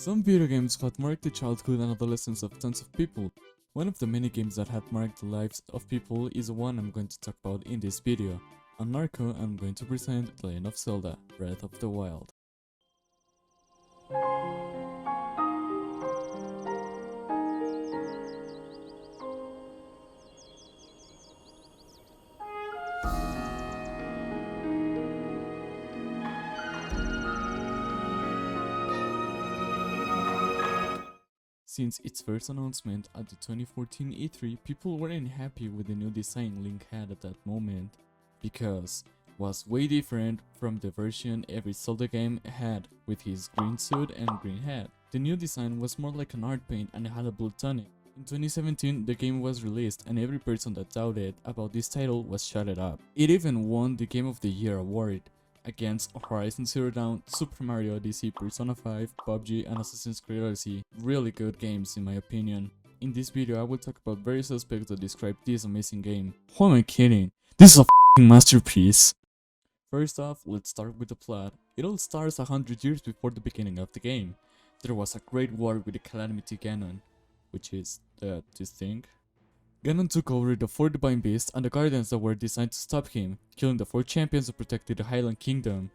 Some video games have marked the childhood and adolescence of tons of people. One of the many games that have marked the lives of people is the one I'm going to talk about in this video. On Narco, I'm going to present The Legend of Zelda, Breath of the Wild. Since its first announcement at the 2014 E3, people weren't happy with the new design Link had at that moment, because it was way different from the version every Zelda game had, with his green suit and green hat. The new design was more like an art paint and had a blue tonic. In 2017, the game was released and every person that doubted about this title was shut up. It even won the Game of the Year award, against Horizon Zero Dawn, Super Mario Odyssey, Persona 5, PUBG, and Assassin's Creed Odyssey. Really good games in my opinion. In this video I will talk about various aspects that describe this amazing game. Who am I kidding? This is a f***ing masterpiece! First off, let's start with the plot. It all starts 100 years before the beginning of the game. There was a great war with the Calamity Ganon, which is this thing. Ganon took over the 4 Divine Beasts and the Guardians that were designed to stop him, killing the 4 champions that protected the Highland Kingdom.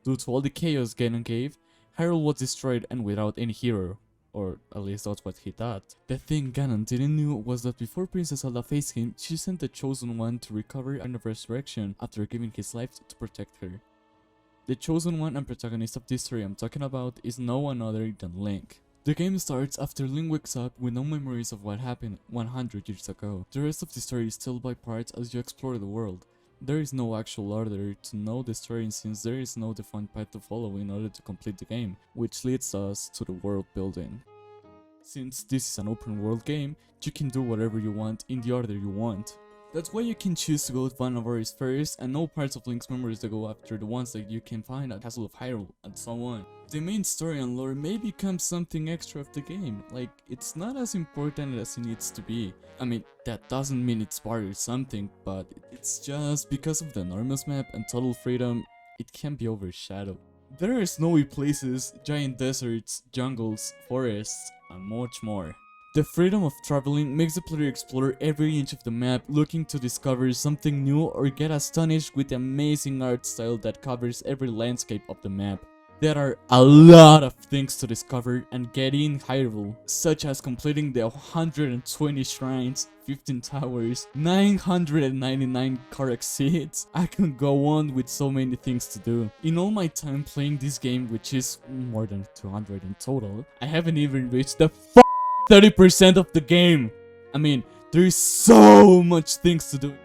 Due to all the chaos Ganon gave, Hyrule was destroyed and without any hero. Or at least that's what he thought. The thing Ganon didn't know was that before Princess Zelda faced him, she sent the Chosen One to recover and of resurrection after giving his life to protect her. The Chosen One and protagonist of this story I'm talking about is no one other than Link. The game starts after Link wakes up with no memories of what happened 100 years ago. The rest of the story is told by parts as you explore the world. There is no actual order to know the story since there is no defined path to follow in order to complete the game, which leads us to the world building. Since this is an open world game, you can do whatever you want in the order you want. That's why you can choose to go to Vanavoris first and know parts of Link's memories that go after the ones that you can find at Castle of Hyrule and so on. The main story and lore may become something extra of the game, like it's not as important as it needs to be. I mean, that doesn't mean it's bad or something, but it's just because of the enormous map and total freedom, it can be overshadowed. There are snowy places, giant deserts, jungles, forests, and much more. The freedom of traveling makes the player explore every inch of the map, looking to discover something new or get astonished with the amazing art style that covers every landscape of the map. There are a lot of things to discover and get in Hyrule, such as completing the 120 shrines, 15 towers, 999 correct seeds. I can go on with so many things to do. In all my time playing this game, which is more than 200 in total, I haven't even reached the 30% of the game. I mean, there is so much things to do.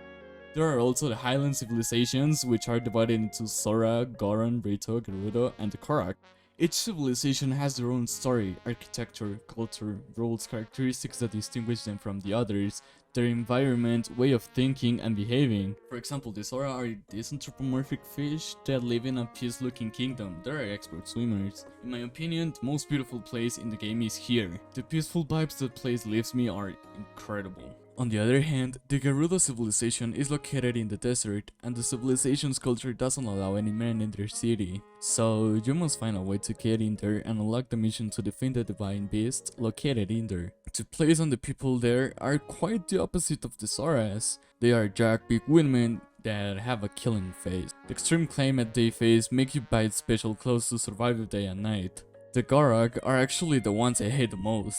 There are also the Highland civilizations, which are divided into Sora, Goron, Rito, Gerudo, and the Korok. Each civilization has their own story, architecture, culture, rules, characteristics that distinguish them from the others, their environment, way of thinking and behaving. For example, the Sora are these anthropomorphic fish that live in a peace-looking kingdom. They are expert swimmers. In my opinion, the most beautiful place in the game is here. The peaceful vibes that place leaves me are incredible. On the other hand, the Gerudo civilization is located in the desert, and the civilization's culture doesn't allow any men in their city. So you must find a way to get in there and unlock the mission to defend the divine beast located in there. The plays on the people there are quite the opposite of the Zoras. They are jacked big women that have a killing face. The extreme climate they face make you buy special clothes to survive the day and night. The Korok are actually the ones I hate the most,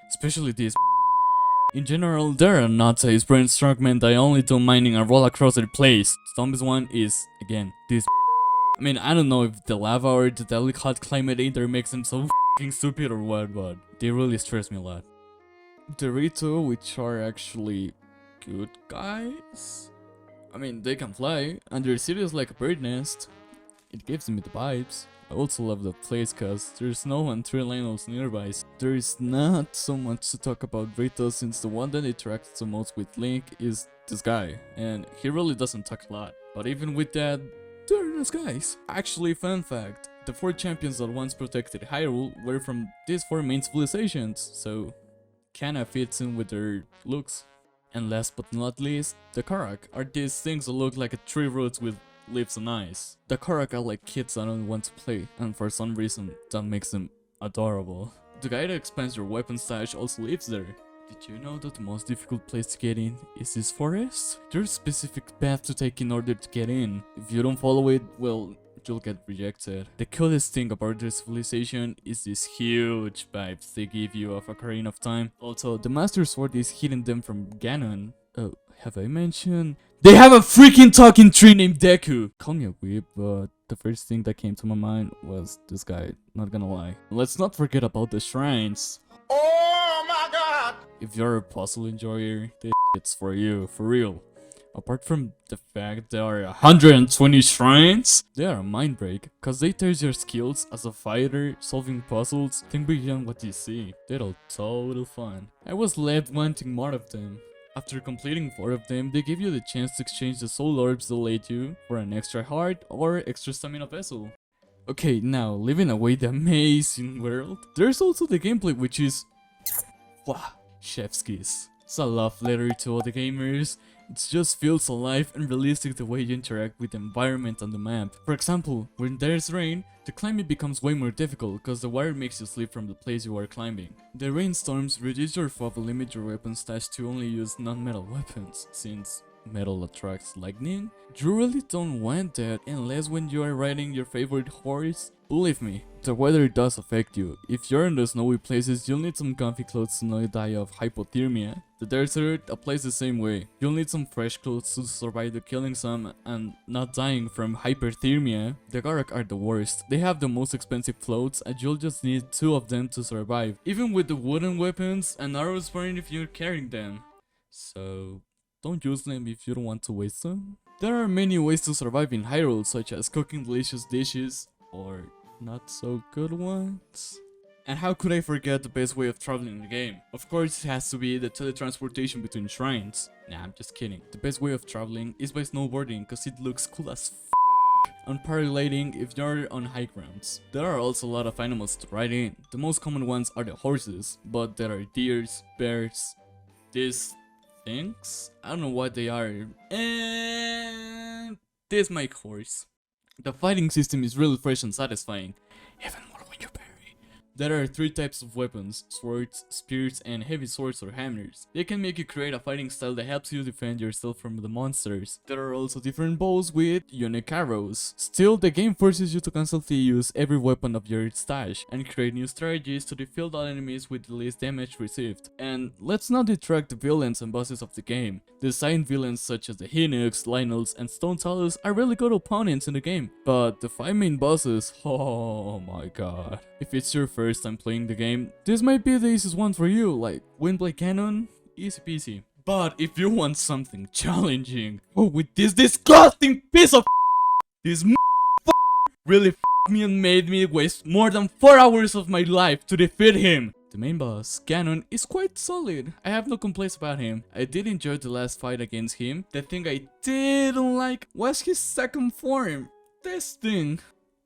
especially these. In general, there are not a brain strong men that only do mining and roll across their place. The dumbest one is, again, this. I mean, I don't know if the lava or the deadly hot climate in there makes them so f***ing stupid or what, but they really stress me a lot. The Rito, which are actually good guys. I mean, they can fly, and their city is like a bird nest. It gives me the vibes. I also love the place cause there's no one 3 lanes nearby. There is not so much to talk about Rito since the one that interacts the most with Link is this guy, and he really doesn't talk a lot. But even with that, they're nice guys. Actually, fun fact, the 4 champions that once protected Hyrule were from these 4 main civilizations, so kinda fits in with their looks. And last but not least, the Korok are these things that look like a tree roots with leaves and eyes. The Korok are like kids that don't want to play, and for some reason that makes them adorable. The guy that expands your weapon stash also lives there. Did you know that the most difficult place to get in is this forest? There's a specific path to take in order to get in. If you don't follow it, well, you'll get rejected. The coolest thing about their civilization is these huge pipes they give you of Ocarina of Time. Also, the Master Sword is hidden them from Ganon. Oh, have I mentioned? They have a freaking talking tree named Deku! Call me a weeb, but the first thing that came to my mind was this guy, not gonna lie. Let's not forget about the shrines. Oh my god! If you're a puzzle enjoyer, this it's for you, for real. Apart from the fact there are 120 shrines, they are a mind break, cause they test your skills as a fighter, solving puzzles, think beyond what you see. They're all total fun. I was left wanting more of them. After completing 4 of them, they give you the chance to exchange the soul orbs they let you for an extra heart or extra stamina vessel. Okay, now, leaving away the amazing world, there's also the gameplay, which is... wow, chef's kiss. It's a love letter to all the gamers. It just feels alive and realistic the way you interact with the environment on the map. For example, when there's rain, the climbing becomes way more difficult because the water makes you slip from the place you are climbing. The rainstorms reduce your FOV and limit your weapon stash to only use non-metal weapons, since metal attracts lightning. You really don't want that unless when you are riding your favorite horse. Believe me, the weather does affect you. If you're in the snowy places, you'll need some comfy clothes to not die of hypothermia. The desert applies the same way. You'll need some fresh clothes to survive the killing sun and not dying from hyperthermia. The Garak are the worst. They have the most expensive clothes and you'll just need 2 of them to survive. Even with the wooden weapons and arrows burn if you're carrying them. So don't use them if you don't want to waste them. There are many ways to survive in Hyrule, such as cooking delicious dishes or not so good ones. And how could I forget the best way of traveling in the game? Of course it has to be the teletransportation between shrines. Nah, I'm just kidding. The best way of traveling is by snowboarding cause it looks cool as f***. And paragliding if you're on high grounds. There are also a lot of animals to ride in. The most common ones are the horses, but there are deers, bears, these things? I don't know what they are. And this my horse. The fighting system is really fresh and satisfying, even more when you parry. There are 3 types of weapons: swords, spears, and heavy swords or hammers. They can make you create a fighting style that helps you defend yourself from the monsters. There are also different bows with unique arrows. Still, the game forces you to constantly use every weapon of your stash and create new strategies to defeat all enemies with the least damage received. And let's not detract the villains and bosses of the game. The silent villains such as the Hinuks, Lynels, and Stone Talus are really good opponents in the game. But the 5 main bosses, oh my god. If it's your first time playing the game, this might be the easiest one for you, like Windblade Cannon, easy peasy. But if you want something challenging, with this disgusting piece of this really me and made me waste more than 4 hours of my life to defeat him. The main boss, Ganon, is quite solid. I have no complaints about him. I did enjoy the last fight against him. The thing I didn't like was his second form. This thing.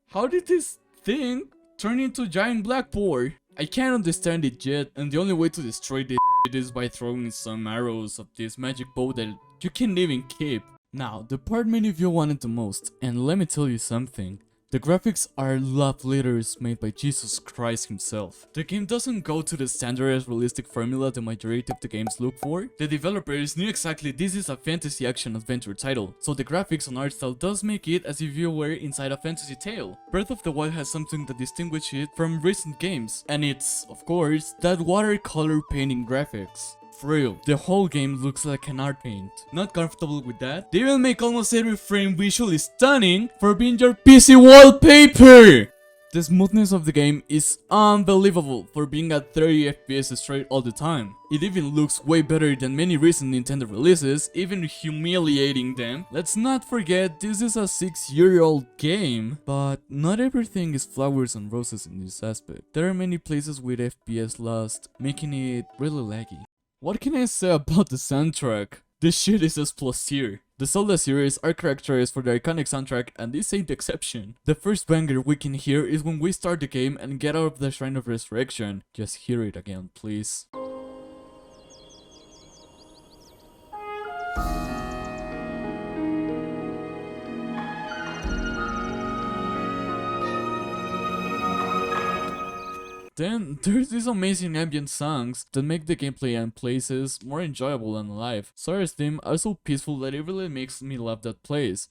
How did this thing turn into a giant black boar? I can't understand it yet, and the only way to destroy this is by throwing some arrows of this magic bow that you can't even keep. Now, the part many of you wanted the most, and let me tell you something. The graphics are love letters made by Jesus Christ himself. The game doesn't go to the standardized realistic formula the majority of the games look for. The developers knew exactly this is a fantasy action adventure title, so the graphics and art style does make it as if you were inside a fantasy tale. Breath of the Wild has something that distinguishes it from recent games, and it's, of course, that watercolor painting graphics. For real, the whole game looks like an art paint. Not comfortable with that? They will make almost every frame visually stunning for being your PC wallpaper! The smoothness of the game is unbelievable for being at 30 FPS straight all the time. It even looks way better than many recent Nintendo releases, even humiliating them. Let's not forget this is a 6-year-old game, but not everything is flowers and roses in this aspect. There are many places with FPS lost, making it really laggy. What can I say about the soundtrack? This shit is just plus tier. The Zelda series are characterized for their iconic soundtrack, and this ain't the exception. The first banger we can hear is when we start the game and get out of the Shrine of Resurrection. Just hear it again, please. Then there's these amazing ambient songs that make the gameplay and places more enjoyable and alive. Sora's theme are so peaceful that it really makes me love that place.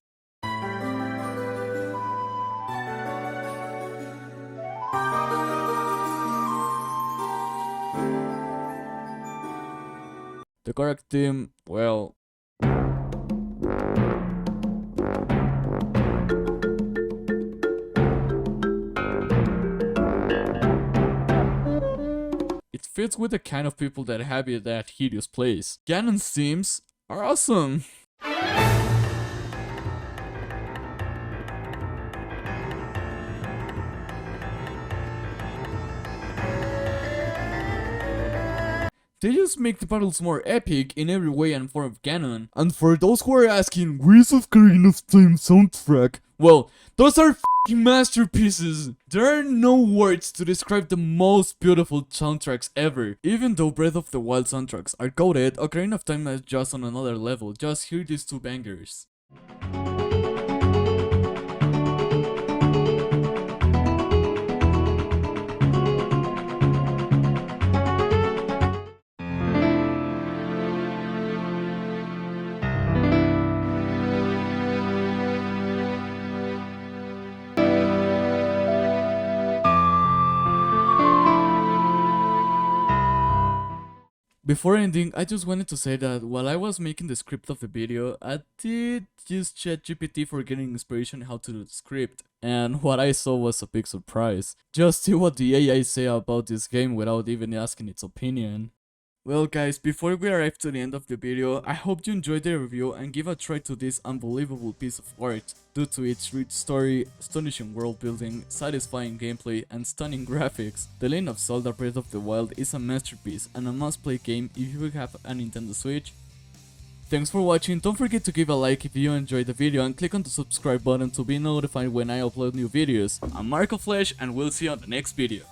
The correct theme, well, it fits with the kind of people that inhabit that hideous place. Ganon's themes are awesome. They just make the battles more epic in every way and form of Ganon. And for those who are asking, where's Ocarina of Time soundtrack? Well, those are f***ing masterpieces! There are no words to describe the most beautiful soundtracks ever. Even though Breath of the Wild soundtracks are goated, Ocarina of Time is just on another level. Just hear these two bangers. Before ending, I just wanted to say that while I was making the script of the video, I did use ChatGPT for getting inspiration how to do the script, and what I saw was a big surprise. Just see what the AI say about this game without even asking its opinion. Well guys, before we arrive to the end of the video, I hope you enjoyed the review and give a try to this unbelievable piece of art. Due to its rich story, astonishing world building, satisfying gameplay, and stunning graphics, The Legend of Zelda Breath of the Wild is a masterpiece and a must-play game if you have a Nintendo Switch. Thanks for watching, don't forget to give a like if you enjoyed the video and click on the subscribe button to be notified when I upload new videos. I'm Marco Flash and we'll see you on the next video.